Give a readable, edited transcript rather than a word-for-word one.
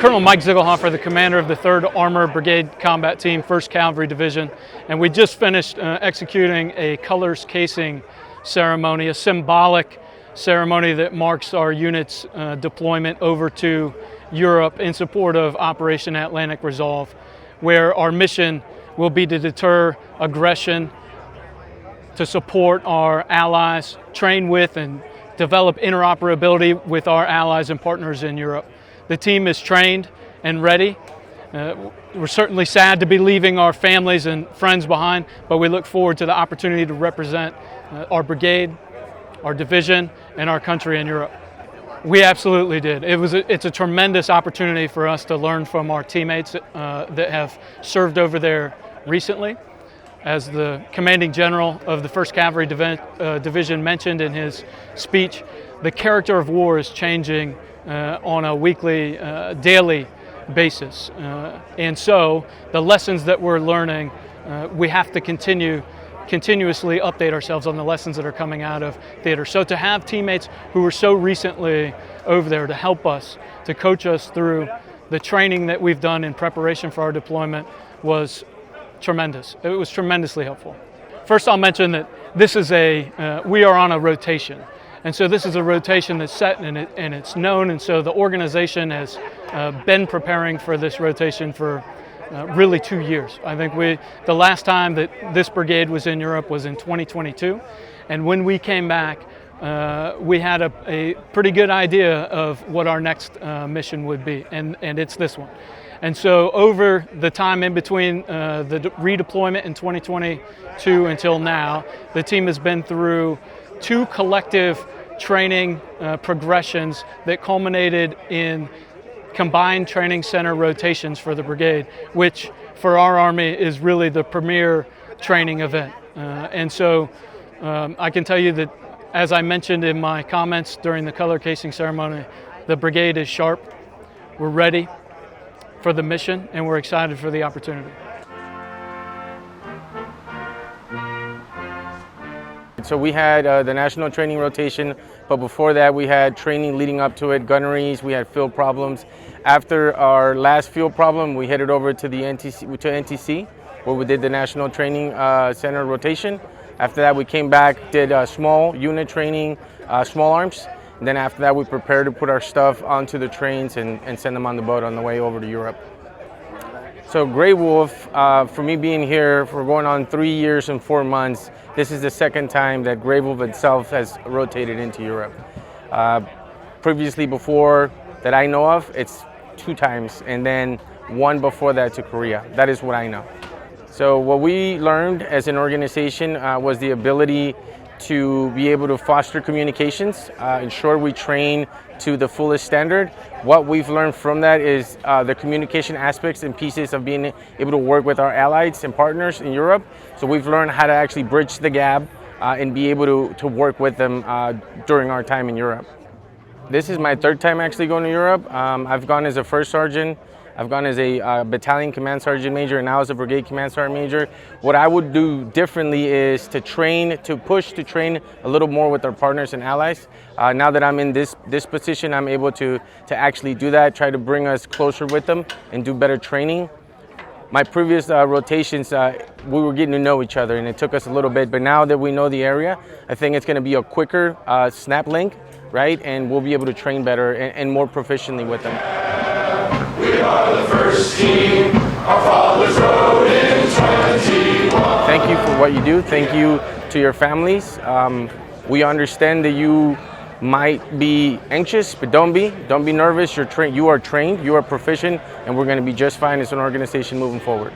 Colonel Mike Ziegelhofer, the commander of the 3rd Armored Brigade Combat Team, 1st Cavalry Division, and we just finished executing a colors casing ceremony, a symbolic ceremony that marks our unit's deployment over to Europe in support of Operation Atlantic Resolve, where our mission will be to deter aggression, to support our allies, train with and develop interoperability with our allies and partners in Europe. The team is trained and ready. We're certainly sad to be leaving our families and friends behind, but we look forward to the opportunity to represent our brigade, our division, and our country in Europe. We absolutely did. It's a tremendous opportunity for us to learn from our teammates that have served over there recently. As the commanding general of the 1st Cavalry Division mentioned in his speech, the character of war is changing on a weekly, daily basis. And so the lessons that we're learning, we have to continuously update ourselves on the lessons that are coming out of theater. So to have teammates who were so recently over there to help us, to coach us through the training that we've done in preparation for our deployment was tremendous. It was tremendously helpful. First, I'll mention that this is we are on a rotation. And so this is a rotation that's set and it's known, and so the organization has been preparing for this rotation for really 2 years. I think the last time that this brigade was in Europe was in 2022, and when we came back, we had a pretty good idea of what our next mission would be, and it's this one. And so over the time in between the redeployment in 2022 until now, the team has been through 2 collective training progressions that culminated in combined training center rotations for the brigade, which for our Army is really the premier training event. And so I can tell you that, as I mentioned in my comments during the color casing ceremony, the brigade is sharp, we're ready for the mission, and we're excited for the opportunity. So we had the national training rotation, but before that we had training leading up to it, gunneries, we had field problems. After our last field problem, we headed over to the NTC, where we did the national training center rotation. After that we came back, did small unit training, small arms. And then after that we prepared to put our stuff onto the trains and send them on the boat on the way over to Europe. So Grey Wolf, for me being here for going on 3 years and 4 months, this is the 2nd time that Grey Wolf itself has rotated into Europe. Previously, before that I know of, it's 2 times, and then 1 before that to Korea. That is what I know. So what we learned as an organization was the ability to be able to foster communications, ensure we train to the fullest standard. What we've learned from that is the communication aspects and pieces of being able to work with our allies and partners in Europe. So we've learned how to actually bridge the gap and be able to work with them during our time in Europe. This is my 3rd time actually going to Europe. I've gone as a 1st sergeant. I've gone as a battalion command sergeant major, and now as a brigade command sergeant major. What I would do differently is to train a little more with our partners and allies. Now that I'm in this position, I'm able to actually do that, try to bring us closer with them and do better training. My previous rotations, we were getting to know each other, and it took us a little bit, but now that we know the area, I think it's gonna be a quicker snap link, right? And we'll be able to train better and more proficiently with them. We are the 1st team, our fathers rode in 21. Thank you for what you do. Thank you to your families. We understand that you might be anxious, but don't be nervous. You are trained, you are proficient, and we're going to be just fine as an organization moving forward.